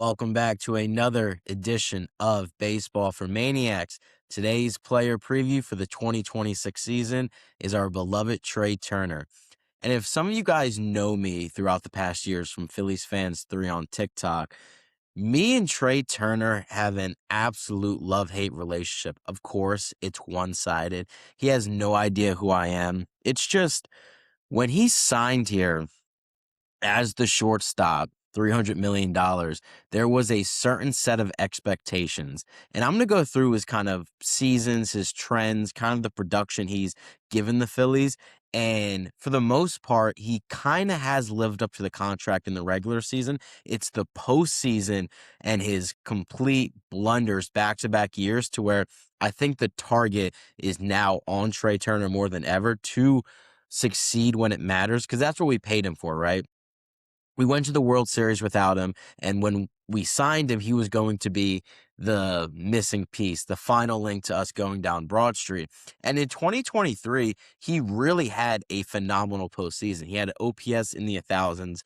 Welcome back to another edition of Baseball for Maniacs. Today's player preview for the 2026 season is our beloved Trea Turner. And if some of you guys know me throughout the past years from Phillies Fans 3 on TikTok, me and Trea Turner have an absolute love-hate relationship. Of course, it's one-sided. He has no idea who I am. It's just when he signed here as the shortstop, $300 million, there was a certain set of expectations. And I'm going to go through his kind of seasons, his trends, kind of the production he's given the Phillies. And for the most part, he kind of has lived up to the contract in the regular season. It's the postseason and his complete blunders back-to-back years to where I think the target is now on Trea Turner more than ever to succeed when it matters, because that's what we paid him for, right? We went to the World Series without him, and when we signed him, he was going to be the missing piece, the final link to us going down Broad Street. And in 2023, he really had a phenomenal postseason. He had an OPS in the thousands,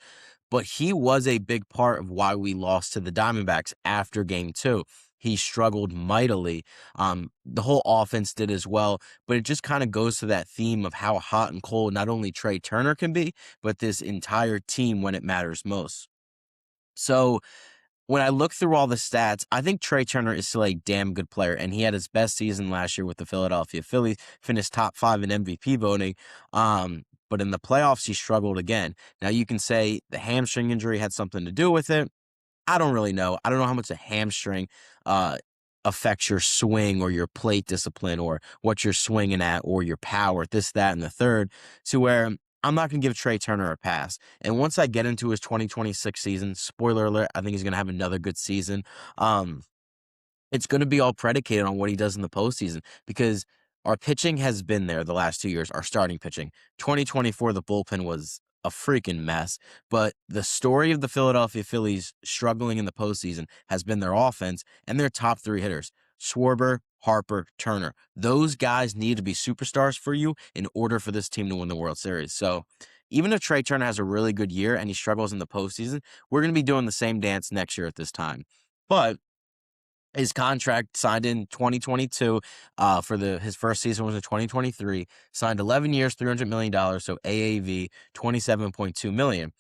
but he was a big part of why we lost to the Diamondbacks after Game 2. He struggled mightily. The whole offense did as well, but it just kind of goes to that theme of how hot and cold not only Trea Turner can be, but this entire team when it matters most. So when I look through all the stats, I think Trea Turner is still a damn good player, and he had his best season last year with the Philadelphia Phillies, finished top 5 in MVP voting. But in the playoffs, he struggled again. Now, you can say the hamstring injury had something to do with it. I don't really know. I don't know how much a hamstring uh, affects your swing or your plate discipline or what you're swinging at or your power, this, that, and the third, to where I'm not going to give Trea Turner a pass. And once I get into his 2026 season, spoiler alert, I think he's going to have another good season. Um, it's going to be all predicated on what he does in the postseason, because our pitching has been there the last 2 years, our starting pitching. 2024, the bullpen was a freaking mess, but the story of the Philadelphia Phillies struggling in the postseason has been their offense and their top 3 hitters, Schwarber, Harper, Turner. Those guys need to be superstars for you in order for this team to win the World Series. So even if Trea Turner has a really good year and he struggles in the postseason, we're going to be doing the same dance next year at this time. But his contract signed in 2022 for his first season was in 2023, signed 11 years, $300 million, so AAV $27.2 million.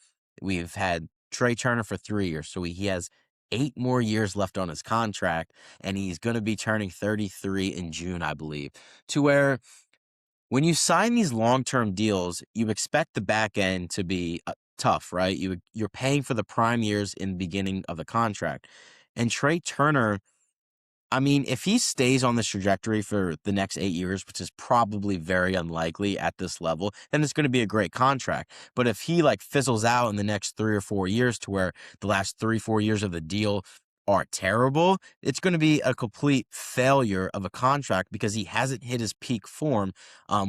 We've had Trea Turner for 3 years, so he has 8 more years left on his contract, and he's going to be turning 33 in June, I believe, to where when you sign these long-term deals, you expect the back end to be tough, right? You're paying for the prime years in the beginning of the contract. And Trea Turner, I mean, if he stays on this trajectory for the next 8 years, which is probably very unlikely at this level, then it's going to be a great contract. But if he fizzles out in the next 3 or 4 years to where the last 3, 4 years of the deal are terrible, it's going to be a complete failure of a contract because he hasn't hit his peak form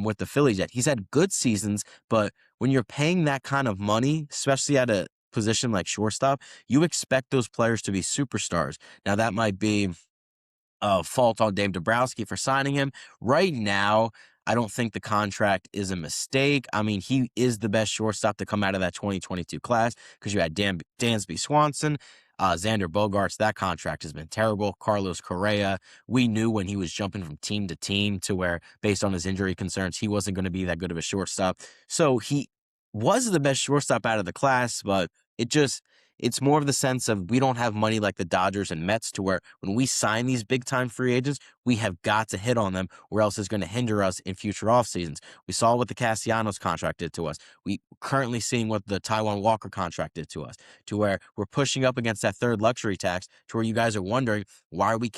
with the Phillies yet. He's had good seasons, but when you're paying that kind of money, especially at a position like shortstop, you expect those players to be superstars. Now, that might be fault on Dave Dombrowski for signing him. Right now, I don't think the contract is a mistake. I mean, he is the best shortstop to come out of that 2022 class because you had Dansby Swanson, Xander Bogaerts. That contract has been terrible. Carlos Correa, we knew when he was jumping from team to team to where, based on his injury concerns, he wasn't going to be that good of a shortstop. So he was the best shortstop out of the class, but it's more of the sense of we don't have money like the Dodgers and Mets to where when we sign these big-time free agents, we have got to hit on them or else it's going to hinder us in future off seasons. We saw what the Castellanos contract did to us. We currently seeing what the Taiwan Walker contract did to us, to where we're pushing up against that third luxury tax to where you guys are wondering why we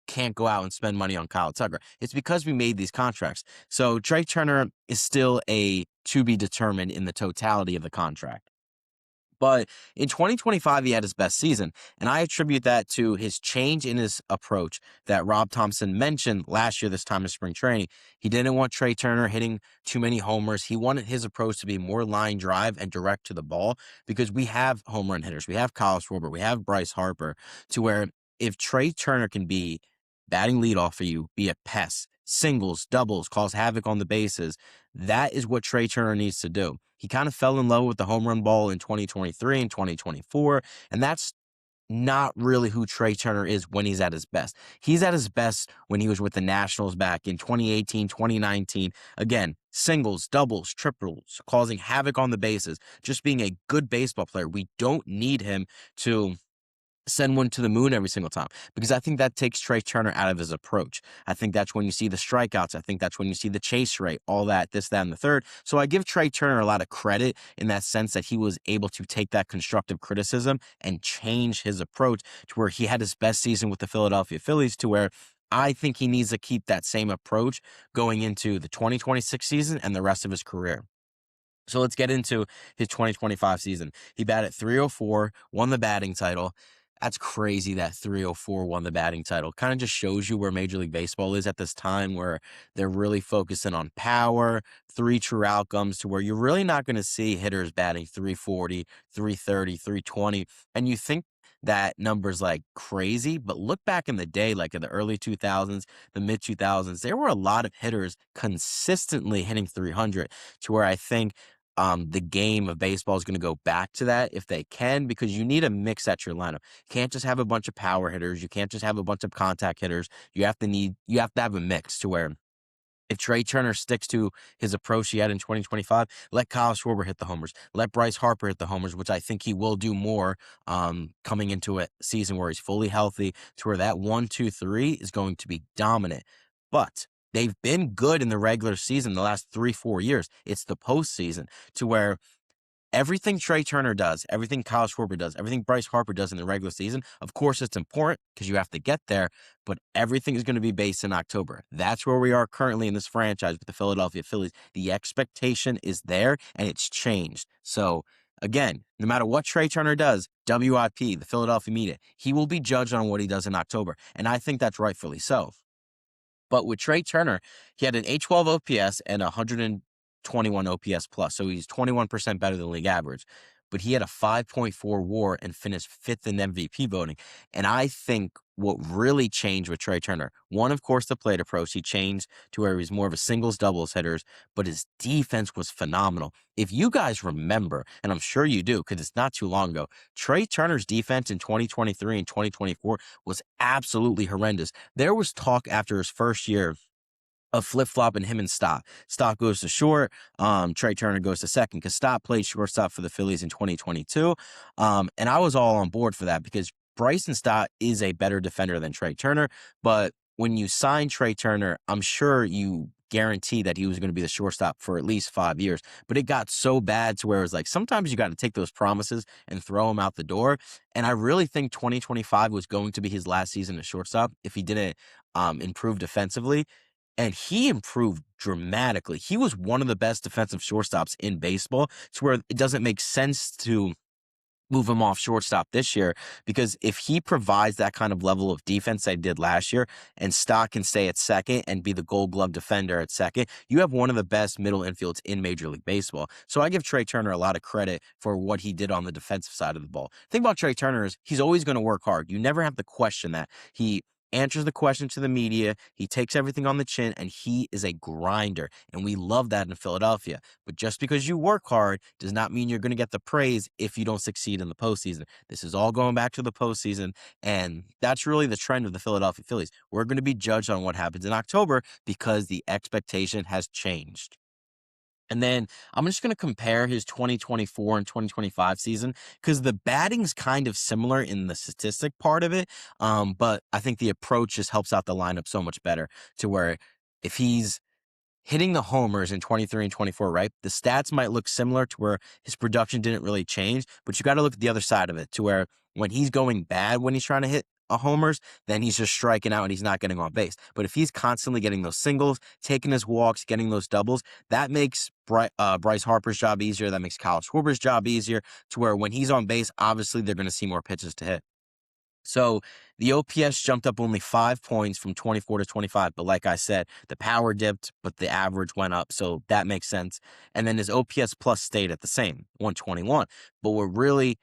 can't go out and spend money on Kyle Tucker. It's because we made these contracts. So Trea Turner is still a to be determined in the totality of the contract. But in 2025, he had his best season, and I attribute that to his change in his approach that Rob Thompson mentioned last year this time of spring training. He didn't want Trea Turner hitting too many homers. He wanted his approach to be more line drive and direct to the ball because we have home run hitters. We have Kyle Schwarber. We have Bryce Harper, to where if Trea Turner can be batting leadoff for you, be a pest, singles, doubles, cause havoc on the bases, that is what Trea Turner needs to do. He kind of fell in love with the home run ball in 2023 and 2024, and that's not really who Trea Turner is when he's at his best. He's at his best when he was with the Nationals back in 2018, 2019. Again, singles, doubles, triples, causing havoc on the bases, just being a good baseball player. We don't need him to send one to the moon every single time, because I think that takes Trea Turner out of his approach. I think that's when you see the strikeouts. I think that's when you see the chase rate, all that, this, that, and the third. So I give Trea Turner a lot of credit in that sense that he was able to take that constructive criticism and change his approach to where he had his best season with the Philadelphia Phillies, to where I think he needs to keep that same approach going into the 2026 season and the rest of his career. So let's get into his 2025 season. He batted .304, won the batting title. That's crazy that .304 won the batting title. Kind of just shows you where Major League Baseball is at this time, where they're really focusing on power, three true outcomes, to where you're really not going to see hitters batting .340, .330, .320. And you think that number's like crazy, but look back in the day, like in the early 2000s, the mid 2000s, there were a lot of hitters consistently hitting .300, to where I think the game of baseball is going to go back to that if they can, because you need a mix at your lineup. You can't just have a bunch of power hitters. You can't just have a bunch of contact hitters. You have to have a mix, to where if Trea Turner sticks to his approach he had in 2025, let Kyle Schwarber hit the homers. Let Bryce Harper hit the homers, which I think he will do more coming into a season where he's fully healthy, to where that 1, 2, 3 is going to be dominant. But they've been good in the regular season the last 3, 4 years. It's the postseason, to where everything Trea Turner does, everything Kyle Schwarber does, everything Bryce Harper does in the regular season, of course, it's important because you have to get there, but everything is going to be based in October. That's where we are currently in this franchise with the Philadelphia Phillies. The expectation is there, and it's changed. So, again, no matter what Trea Turner does, WIP, the Philadelphia media, he will be judged on what he does in October, and I think that's rightfully so. But with Trea Turner, he had an 812 OPS and 121 OPS plus. So he's 21% better than league average. But he had a 5.4 WAR and finished fifth in MVP voting. And I think what really changed with Trea Turner, one, of course, the plate approach. He changed to where he's more of a singles, doubles hitters, but his defense was phenomenal. If you guys remember, and I'm sure you do because it's not too long ago, Trea Turner's defense in 2023 and 2024 was absolutely horrendous. There was talk after his first year of flip-flopping him and Stott. Stott goes to short. Trea Turner goes to second, because Stott played shortstop for the Phillies in 2022. And I was all on board for that, because Bryson Stott is a better defender than Trea Turner. But when you sign Trea Turner, I'm sure you guarantee that he was going to be the shortstop for at least 5 years. But it got so bad to where it was like, sometimes you got to take those promises and throw them out the door. And I really think 2025 was going to be his last season as shortstop if he didn't improve defensively. And he improved dramatically. He was one of the best defensive shortstops in baseball, to where it doesn't make sense to move him off shortstop this year, because if he provides that kind of level of defense that he did last year, and Stott can stay at second and be the Gold Glove defender at second, you have one of the best middle infields in Major League Baseball. So I give Trea Turner a lot of credit for what he did on the defensive side of the ball. The thing about Trea Turner is he's always going to work hard. You never have to question that. He answers the question to the media. He takes everything on the chin, and he is a grinder. And we love that in Philadelphia. But just because you work hard does not mean you're going to get the praise if you don't succeed in the postseason. This is all going back to the postseason, and that's really the trend of the Philadelphia Phillies. We're going to be judged on what happens in October because the expectation has changed. And then I'm just going to compare his 2024 and 2025 season, because the batting's kind of similar in the statistic part of it. But I think the approach just helps out the lineup so much better, to where if he's hitting the homers in 23 and 24, right? The stats might look similar to where his production didn't really change, but you got to look at the other side of it, to where when he's going bad, when he's trying to hit a homers, then he's just striking out and he's not getting on base. But if he's constantly getting those singles, taking his walks, getting those doubles, that makes Bryce Harper's job easier. That makes Kyle Schwarber's job easier, to where when he's on base, obviously they're going to see more pitches to hit. So the OPS jumped up only 5 points from 24 to 25. But like I said, the power dipped, but the average went up. So that makes sense. And then his OPS plus stayed at the same, 121. But what really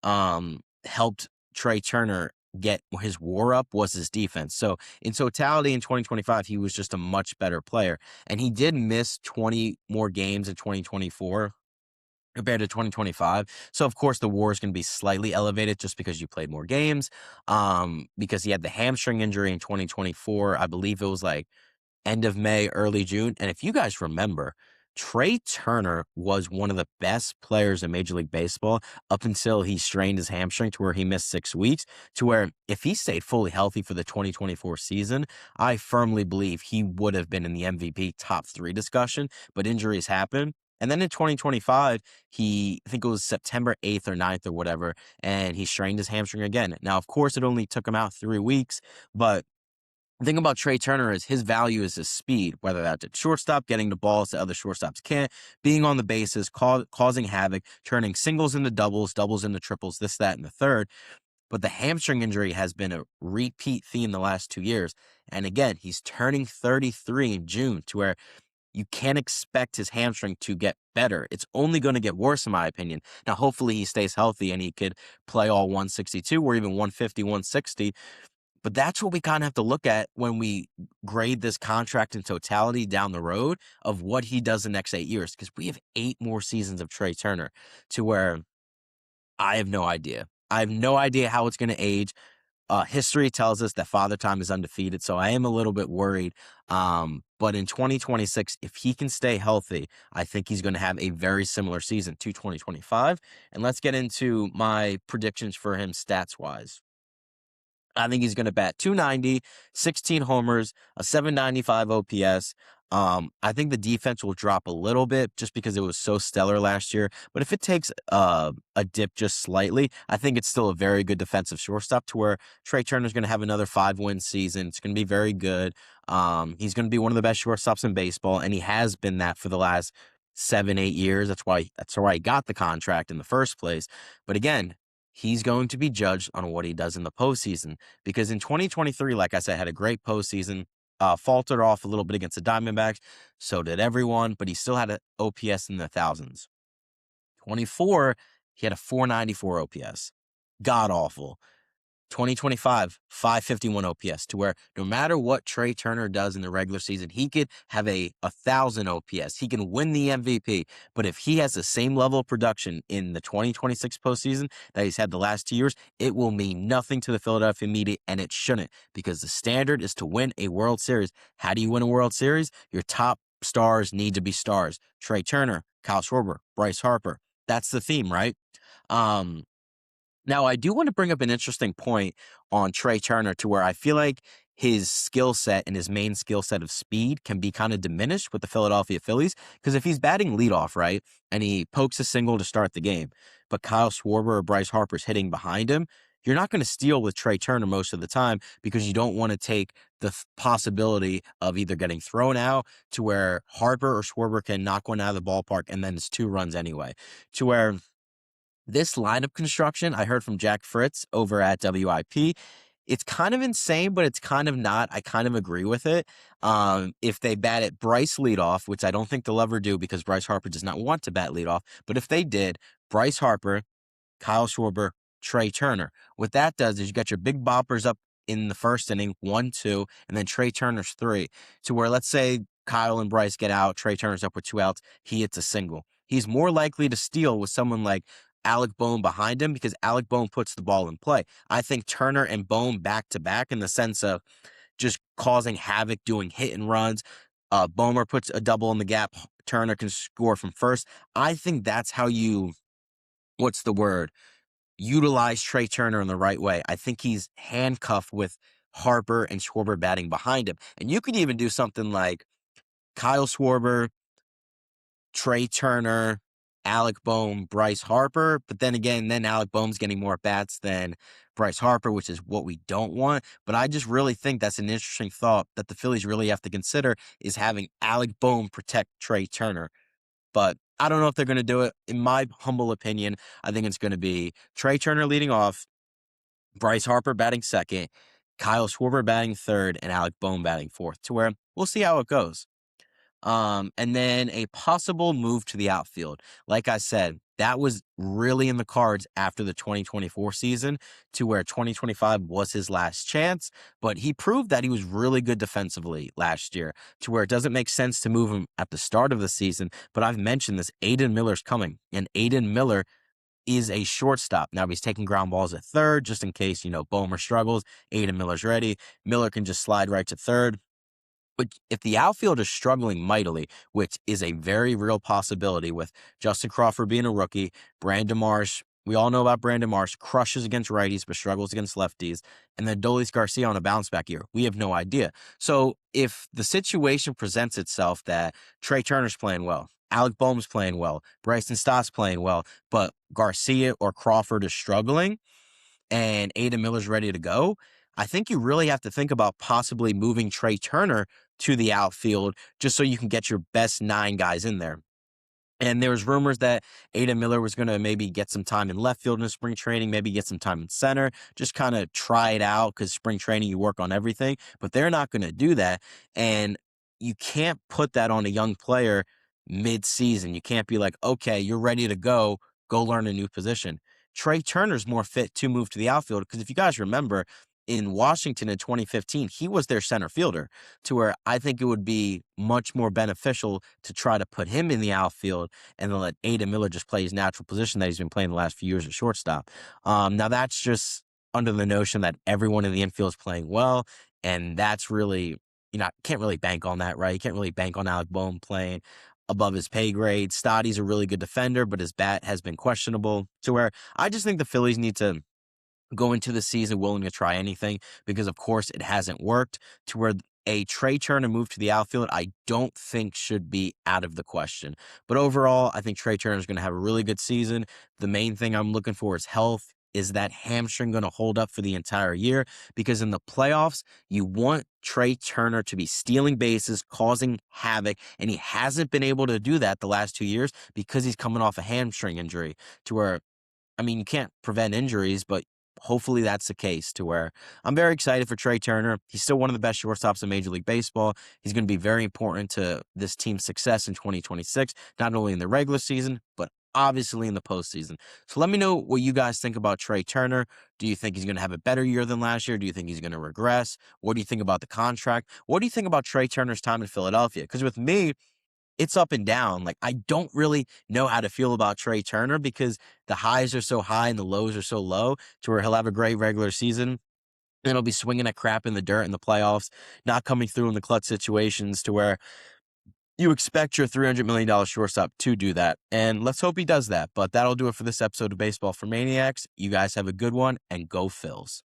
helped Trea Turner get his WAR up was his defense. So in totality in 2025, he was just a much better player. And he did miss 20 more games in 2024. compared to 2025. So of course the WAR is going to be slightly elevated just because you played more games. Because he had the hamstring injury in 2024. I believe it was like end of May, early June. And if you guys remember, Trea Turner was one of the best players in Major League Baseball up until he strained his hamstring to where he missed 6 weeks. To where if he stayed fully healthy for the 2024 season, I firmly believe he would have been in the MVP top three discussion. But injuries happen. And then in 2025, I think it was September 8th or 9th or whatever, and he strained his hamstring again. Now, of course, it only took him out 3 weeks, but the thing about Trea Turner is his value is his speed, whether that's at shortstop, getting the balls that other shortstops can't, being on the bases, causing havoc, turning singles into doubles, doubles into triples, this, that, and the third. But the hamstring injury has been a repeat theme the last 2 years. And again, he's turning 33 in June, to where you can't expect his hamstring to get better. It's only going to get worse, in my opinion. Now, hopefully he stays healthy and he could play all 162 or even 150, 160. But that's what we kind of have to look at when we grade this contract in totality down the road of what he does the next 8 years. Because we have 8 more seasons of Trea Turner, to where I have no idea. I have no idea how it's going to age. History tells us that Father Time is undefeated, so I am a little bit worried. But in 2026, if he can stay healthy, I think he's going to have a very similar season to 2025. And let's get into my predictions for him stats-wise. I think he's going to bat 290, 16 homers, a 795 OPS. I think the defense will drop a little bit just because it was so stellar last year. But if it takes a dip just slightly, I think it's still a very good defensive shortstop, to where Trea Turner's going to have another 5-win season. It's going to be very good. He's going to be one of the best shortstops in baseball, and he has been that for the last 7, 8 years. That's why he got the contract in the first place. But again, he's going to be judged on what he does in the postseason, because in 2023, like I said, had a great postseason, faltered off a little bit against the Diamondbacks. So did everyone, but he still had an OPS in the thousands. 24, he had a 494 OPS. God awful. 2025, 551 OPS, to where no matter what Trea Turner does in the regular season, he could have a 1,000 OPS. He can win the MVP. But if he has the same level of production in the 2026 postseason that he's had the last 2 years, it will mean nothing to the Philadelphia media, and it shouldn't, because the standard is to win a World Series. How do you win a World Series? Your top stars need to be stars. Trea Turner, Kyle Schwarber, Bryce Harper. That's the theme, right? Now, I do want to bring up an interesting point on Trea Turner, to where I feel like his skill set and his main skill set of speed can be kind of diminished with the Philadelphia Phillies. Because if he's batting leadoff, right, and he pokes a single to start the game, but Kyle Schwarber or Bryce Harper's hitting behind him, you're not going to steal with Trea Turner most of the time, because you don't want to take the possibility of either getting thrown out, to where Harper or Schwarber can knock one out of the ballpark and then it's 2 runs anyway. To where this lineup construction, I heard from Jack Fritz over at WIP. It's kind of insane, but it's kind of not. I kind of agree with it. If they bat at Bryce leadoff, which I don't think they'll ever do because Bryce Harper does not want to bat leadoff, but if they did, Bryce Harper, Kyle Schwarber, Trea Turner. What that does is you got your big boppers up in the first inning, 1-2, and then Trea Turner's 3. To where, let's say Kyle and Bryce get out, Trea Turner's up with 2 outs, he hits a single. He's more likely to steal with someone like Alec Bohm behind him, because Alec Bohm puts the ball in play. I think Turner and Bohm back to back, in the sense of just causing havoc, doing hit and runs. Bohmer puts a double in the gap. Turner can score from first. I think that's how you, what's the word? Utilize Trea Turner in the right way. I think he's handcuffed with Harper and Schwarber batting behind him. And you could even do something like Kyle Schwarber, Trea Turner, Alec Bohm, Bryce Harper. But then again, then Alec Bohm's getting more bats than Bryce Harper, which is what we don't want. But I just really think that's an interesting thought that the Phillies really have to consider, is having Alec Bohm protect Trea Turner. But I don't know if they're going to do it. In my humble opinion, I think it's going to be Trea Turner leading off, Bryce Harper batting second, Kyle Schwarber batting third, and Alec Bohm batting fourth, to where we'll see how it goes. And then a possible move to the outfield. Like I said, that was really in the cards after the 2024 season, to where 2025 was his last chance, but he proved that he was really good defensively last year, to where it doesn't make sense to move him at the start of the season. But I've mentioned this, Aiden Miller's coming, and Aiden Miller is a shortstop. Now he's taking ground balls at third just in case, Bomer struggles. Aiden Miller's ready. Miller can just slide right to third. But if the outfield is struggling mightily, which is a very real possibility with Justin Crawford being a rookie, Brandon Marsh, we all know about Brandon Marsh, crushes against righties but struggles against lefties, and then Dolis Garcia on a bounce back year. We have no idea. So if the situation presents itself that Trea Turner's playing well, Alec Boehm's playing well, Bryson Stott's playing well, but Garcia or Crawford is struggling, and Aiden Miller's ready to go, I think you really have to think about possibly moving Trea Turner to the outfield just so you can get your best 9 guys in there. And there was rumors that Aiden Miller was going to maybe get some time in left field in spring training, maybe get some time in center, just kind of try it out, because spring training, you work on everything. But they're not going to do that. And you can't put that on a young player mid-season. You can't be like, okay, you're ready to go learn a new position. Trea Turner's more fit to move to the outfield, because if you guys remember, in Washington in 2015, he was their center fielder, to where I think it would be much more beneficial to try to put him in the outfield and then let Aiden Miller just play his natural position that he's been playing the last few years at shortstop. Now that's just under the notion that everyone in the infield is playing well, and that's really, can't really bank on that, right? You can't really bank on Alec Boehm playing above his pay grade. Stotty's a really good defender, but his bat has been questionable, to where I just think the Phillies need to go into the season willing to try anything, because of course it hasn't worked, to where a Trea Turner move to the outfield I don't think should be out of the question. But overall, I think Trea Turner is going to have a really good season. The main thing I'm looking for is health. Is that hamstring going to hold up for the entire year? Because in the playoffs, you want Trea Turner to be stealing bases, causing havoc, and he hasn't been able to do that the last 2 years because he's coming off a hamstring injury, to where, you can't prevent injuries, but hopefully that's the case, to where I'm very excited for Trea Turner. He's still one of the best shortstops in Major League Baseball. He's going to be very important to this team's success in 2026, not only in the regular season, but obviously in the postseason. So let me know what you guys think about Trea Turner. Do you think he's going to have a better year than last year? Do you think he's going to regress? What do you think about the contract? What do you think about Trea Turner's time in Philadelphia? Because with me, it's up and down. Like, I don't really know how to feel about Trea Turner, because the highs are so high and the lows are so low, to where he'll have a great regular season and he'll be swinging at crap in the dirt in the playoffs, not coming through in the clutch situations, to where you expect your $300 million shortstop to do that. And let's hope he does that. But that'll do it for this episode of Baseball for Maniacs. You guys have a good one, and go Phils.